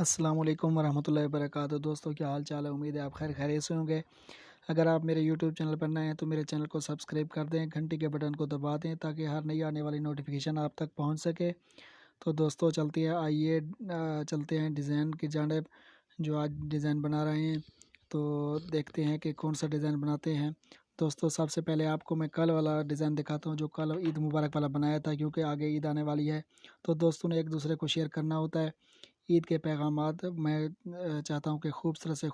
अस्सलाम वालेकुम वरहमतुल्लाहि वबरकातुहू। दोस्तों, क्या हाल चाल है। उम्मीद है आप खैर खैरियत से होंगे। अगर आप मेरे यूट्यूब चैनल पर नए हैं तो मेरे चैनल को सब्सक्राइब कर दें, घंटी के बटन को दबा दें ताकि हर नई आने वाली नोटिफिकेशन आप तक पहुंच सके। तो दोस्तों चलते हैं, आइए चलते हैं डिज़ाइन की जानिब। जो आज डिज़ाइन बना रहे हैं तो देखते हैं कि कौन सा डिज़ाइन बनाते हैं। दोस्तों, सबसे पहले आपको मैं कल वाला डिज़ाइन दिखाता हूँ जो कल ईद मुबारक वाला बनाया था, क्योंकि आगे ईद आने वाली है तो दोस्तों ने एक दूसरे को शेयर करना होता है ईद के पैगामात। मैं चाहता हूँ कि खूबसूरत से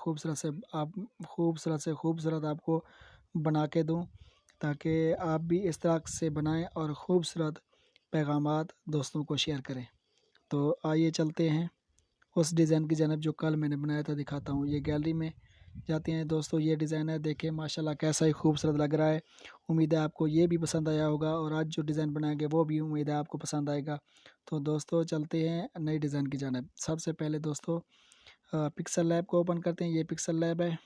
खूबसूरत आपको बना के दूँ ताकि आप भी इस तरह से बनाएं और ख़ूबसूरत पैगामात दोस्तों को शेयर करें। तो आइए चलते हैं उस डिज़ाइन की जानब जो कल मैंने बनाया था, दिखाता हूँ। ये गैलरी में जाते हैं दोस्तों, ये डिज़ाइन है, देखें माशाल्लाह कैसा ही खूबसूरत लग रहा है। उम्मीद है आपको ये भी पसंद आया होगा और आज जो डिज़ाइन बनाएंगे वो भी उम्मीद है आपको पसंद आएगा। तो दोस्तों चलते हैं नई डिज़ाइन की जानब। सबसे पहले दोस्तों पिक्सल लैब को ओपन करते हैं। ये पिक्सल लैब है।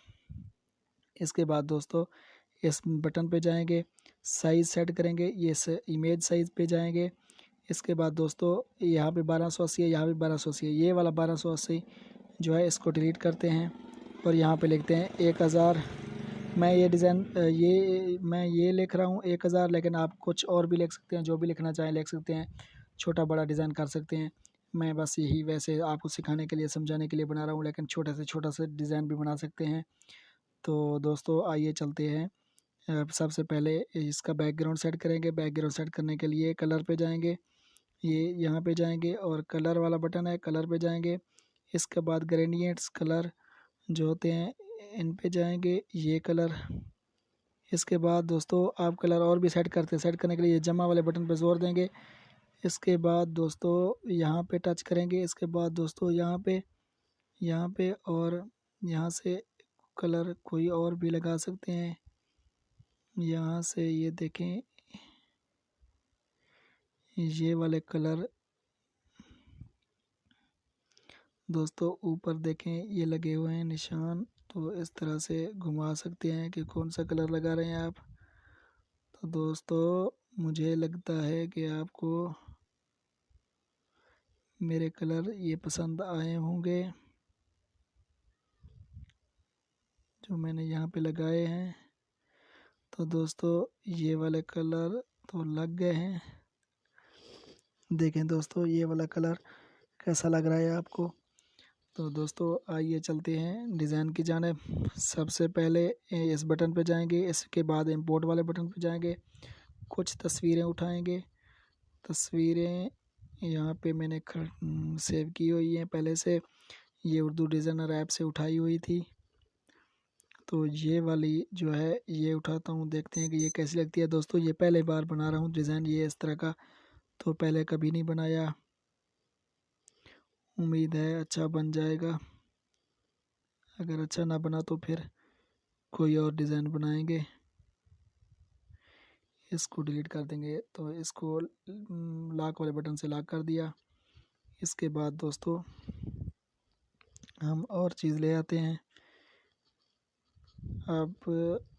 इसके बाद दोस्तों इस बटन पे जाएंगे, साइज़ सेट करेंगे, ये इमेज साइज़ पे जाएंगे। इसके बाद दोस्तों यहाँ पे 1280 है, यहाँ पे 1280 है। ये वाला 1280 जो है इसको डिलीट करते हैं और यहाँ पे लिखते हैं 1000। मैं ये डिज़ाइन मैं ये लिख रहा हूँ 1000, लेकिन आप कुछ और भी लिख सकते हैं, जो भी लिखना चाहें लिख सकते हैं, छोटा बड़ा डिज़ाइन कर सकते हैं। मैं बस यही वैसे आपको सिखाने के लिए समझाने के लिए बना रहा हूँ, लेकिन छोटा से डिज़ाइन भी बना सकते हैं। तो दोस्तों आइए चलते हैं। सबसे पहले इसका बैकग्राउंड सेट करेंगे। बैकग्राउंड सेट करने के लिए कलर पे जाएंगे, ये यहाँ पे जाएंगे और कलर वाला बटन है, कलर पे जाएंगे। इसके बाद ग्रेडिएंट्स कलर जो होते हैं इन पे जाएंगे, ये कलर। इसके बाद दोस्तों आप कलर और भी सेट करने के लिए जमा वाले बटन पे जोर देंगे। इसके बाद दोस्तों यहाँ पे टच करेंगे। इसके बाद दोस्तों यहाँ पे और यहाँ से कलर कोई और भी लगा सकते हैं। यहाँ से ये देखें, ये वाले कलर दोस्तों ऊपर देखें, ये लगे हुए हैं निशान। तो इस तरह से घुमा सकते हैं कि कौन सा कलर लगा रहे हैं आप। तो दोस्तों मुझे लगता है कि आपको मेरे कलर ये पसंद आए होंगे जो मैंने यहाँ पे लगाए हैं। तो दोस्तों ये वाले कलर तो लग गए हैं। देखें दोस्तों ये वाला कलर कैसा लग रहा है आपको। तो दोस्तों आइए चलते हैं डिज़ाइन की जानिब। सबसे पहले इस बटन पे जाएंगे, इसके बाद इंपोर्ट वाले बटन पे जाएंगे, कुछ तस्वीरें उठाएंगे। तस्वीरें यहाँ पे मैंने सेव की हुई हैं पहले से, ये उर्दू डिज़ाइनर ऐप से उठाई हुई थी। तो ये वाली जो है ये उठाता हूँ, देखते हैं कि ये कैसी लगती है। दोस्तों ये पहले बार बना रहा हूँ डिज़ाइन ये इस तरह का, तो पहले कभी नहीं बनाया। उम्मीद है अच्छा बन जाएगा। अगर अच्छा ना बना तो फिर कोई और डिज़ाइन बनाएंगे। इसको डिलीट कर देंगे। तो इसको लॉक वाले बटन से लॉक कर दिया। इसके बाद दोस्तों हम और चीज़ ले आते हैं। अब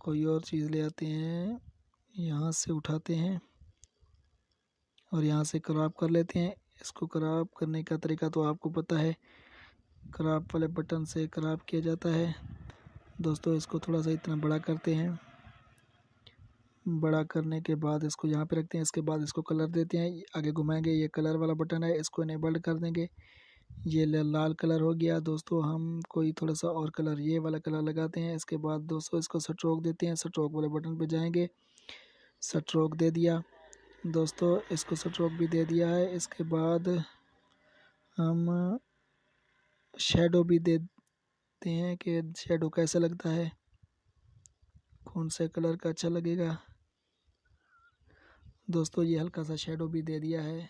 कोई और चीज़ ले आते हैं, यहाँ से उठाते हैं और यहाँ से क्रॉप कर लेते हैं। इसको क्रॉप करने का तरीका तो आपको पता है, क्रॉप वाले बटन से क्रॉप किया जाता है। दोस्तों इसको थोड़ा सा इतना बड़ा करते हैं। बड़ा करने के बाद इसको यहाँ पे रखते हैं। इसके बाद इसको कलर देते हैं, आगे घुमाएंगे, ये कलर वाला बटन है, इसको इनेबल्ड कर देंगे। ये लाल कलर हो गया। दोस्तों हम कोई थोड़ा सा और कलर ये वाला कलर लगाते हैं। इसके बाद दोस्तों इसको स्ट्रोक देते हैं। स्ट्रोक वाले बटन पे जाएंगे, स्ट्रोक दे दिया। दोस्तों इसको स्ट्रोक भी दे दिया है। इसके बाद हम शेडो भी देते हैं कि शेडो कैसा लगता है, कौन से कलर का अच्छा लगेगा। दोस्तों ये हल्का सा शेडो भी दे दिया है।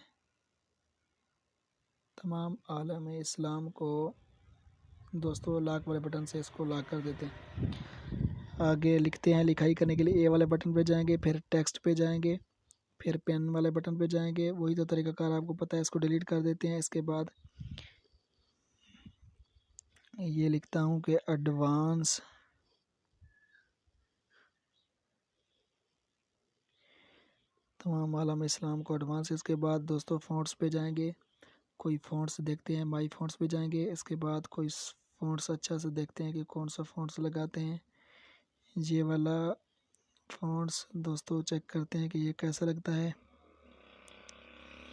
तमाम आलम इस्लाम को दोस्तों लॉक वाले बटन से इसको लॉक कर देते हैं। आगे लिखते हैं, लिखाई करने के लिए ए वाले बटन पे जाएंगे, फिर टेक्स्ट पे जाएंगे, फिर पेन वाले बटन पे जाएंगे। वही तो तरीकाकार आपको पता है। इसको डिलीट कर देते हैं। इसके बाद ये लिखता हूँ कि एडवांस तमाम आलम इस्लाम को एडवांस। इसके बाद दोस्तों फ़ॉन्ट्स पे जाएंगे, कोई फ़ॉन्ट्स देखते हैं, माई फ़ॉन्ट्स पे जाएंगे। इसके बाद कोई फ़ॉन्ट्स अच्छा से देखते हैं कि कौन सा फ़ॉन्ट्स लगाते हैं। ये वाला फ़ॉन्ट्स दोस्तों चेक करते हैं कि ये कैसा लगता है।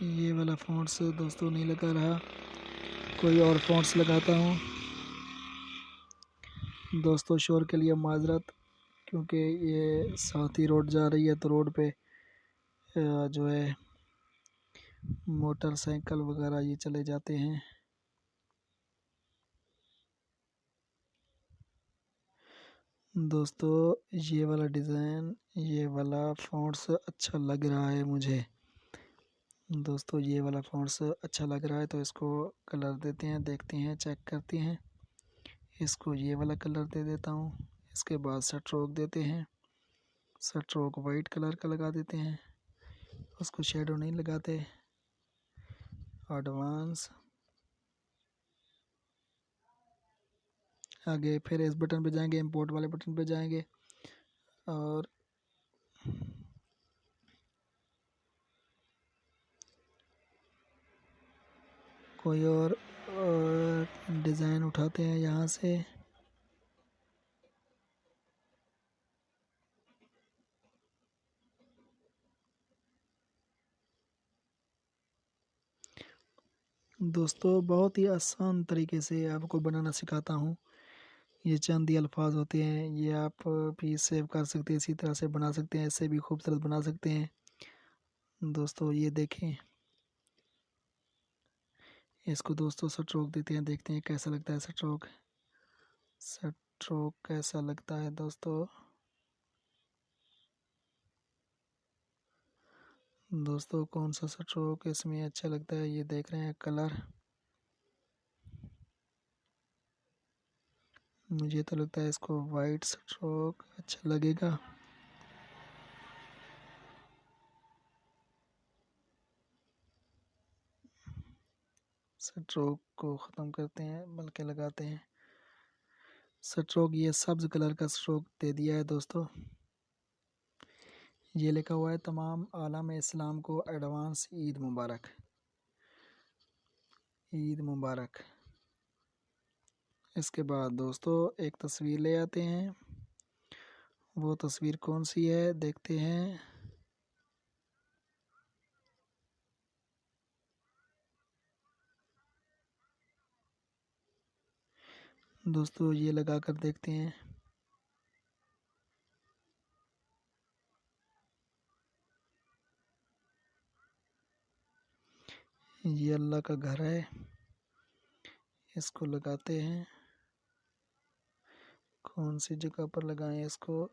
ये वाला फ़ॉन्ट्स दोस्तों नहीं लगा रहा, कोई और फ़ॉन्ट्स लगाता हूँ। दोस्तों शोर के लिए माजरत, क्योंकि ये साथ ही रोड जा रही है तो रोड पे जो है मोटरसाइकिल वगैरह ये चले जाते हैं। दोस्तों ये वाला डिज़ाइन, ये वाला फ़ॉन्ट्स अच्छा लग रहा है मुझे। दोस्तों ये वाला फ़ॉन्ट्स अच्छा लग रहा है तो इसको कलर देते हैं, देखते हैं, चेक करते हैं। इसको ये वाला कलर दे देता हूँ। इसके बाद स्ट्रोक देते हैं, स्ट्रोक वाइट कलर का लगा देते हैं, उसको शेडो नहीं लगाते। एडवांस, आगे फिर इस बटन पे जाएंगे, इंपोर्ट वाले बटन पे जाएंगे और कोई और डिज़ाइन उठाते हैं यहाँ से। दोस्तों बहुत ही आसान तरीके से आपको बनाना सिखाता हूँ। ये चंद ही अल्फाज होते हैं, ये आप भी सेव कर सकते हैं, इसी तरह से बना सकते हैं, इससे भी खूबसूरत बना सकते हैं। दोस्तों ये देखें, इसको दोस्तों स्ट्रोक देते हैं, देखते हैं कैसा लगता है स्ट्रोक। स्ट्रोक कैसा लगता है दोस्तों। दोस्तों कौन सा स्ट्रोक इसमें अच्छा लगता है, ये देख रहे हैं कलर। मुझे तो लगता है इसको वाइट स्ट्रोक अच्छा लगेगा। स्ट्रोक को ख़त्म करते हैं, बल्कि लगाते हैं स्ट्रोक। ये सब्ज़ कलर का स्ट्रोक दे दिया है दोस्तों। ये लिखा हुआ है तमाम आलम इस्लाम को एडवांस ईद मुबारक, ईद मुबारक। इसके बाद दोस्तों एक तस्वीर ले आते हैं, वो तस्वीर कौन सी है देखते हैं। दोस्तों ये लगा कर देखते हैं। ये अल्लाह का घर है, इसको लगाते हैं। कौन सी जगह पर लगाएं इसको।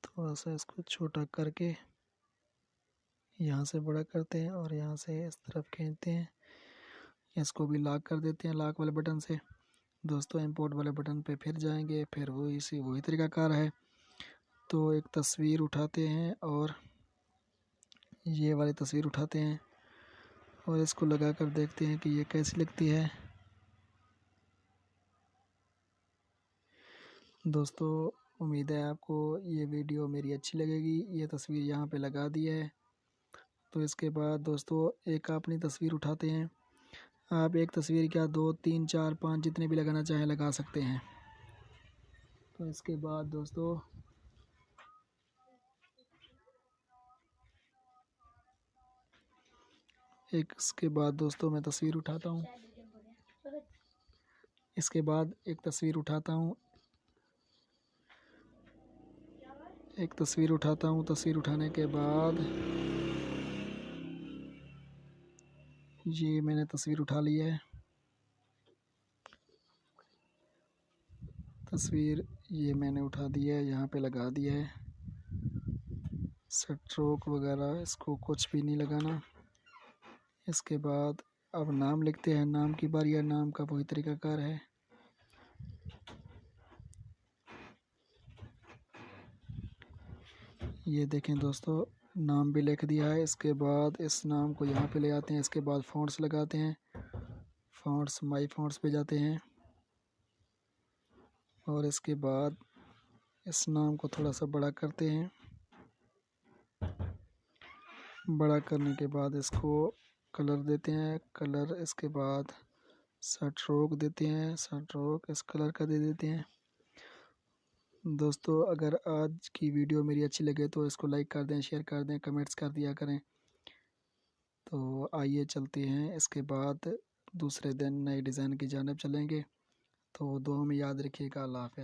थोड़ा सा इसको छोटा करके यहाँ से बड़ा करते हैं और यहाँ से इस तरफ खींचते हैं। इसको भी लॉक कर देते हैं लॉक वाले बटन से। दोस्तों इंपोर्ट वाले बटन पे फिर जाएंगे, फिर वही तरीकाकार है। तो एक तस्वीर उठाते हैं और ये वाली तस्वीर उठाते हैं और इसको लगा कर देखते हैं कि ये कैसी लगती है। दोस्तों उम्मीद है आपको ये वीडियो मेरी अच्छी लगेगी। ये तस्वीर यहाँ पे लगा दी है। तो इसके बाद दोस्तों एक अपनी तस्वीर उठाते हैं। आप एक तस्वीर क्या 2 3 4 5 जितने भी लगाना चाहें लगा सकते हैं। तो इसके बाद दोस्तों इसके बाद दोस्तों मैं तस्वीर उठाता हूँ। इसके बाद एक तस्वीर उठाता हूँ, एक तस्वीर उठाता हूँ। तस्वीर उठाने के बाद ये मैंने तस्वीर उठा ली है। तस्वीर ये मैंने उठा दी है, यहाँ पे लगा दिया है। स्ट्रोक वगैरह इसको कुछ भी नहीं लगाना। इसके बाद अब नाम लिखते हैं, नाम की बारी है। नाम का वही तरीकाकार है। ये देखें दोस्तों नाम भी लिख दिया है। इसके बाद इस नाम को यहाँ पे ले आते हैं। इसके बाद फ़ॉन्ट्स लगाते हैं, फ़ॉन्ट्स माई फ़ॉन्ट्स पे जाते हैं और इसके बाद इस नाम को थोड़ा सा बड़ा करते हैं। बड़ा करने के बाद इसको कलर देते हैं, कलर इसके बाद स्ट्रोक देते हैं, स्ट्रोक इस कलर का दे देते हैं। दोस्तों अगर आज की वीडियो मेरी अच्छी लगे तो इसको लाइक कर दें, शेयर कर दें, कमेंट्स कर दिया करें। तो आइए चलते हैं, इसके बाद दूसरे दिन नए डिज़ाइन की जानिब चलेंगे। तो दुआ में याद रखिएगा। अल्लाह हाफ़िज़।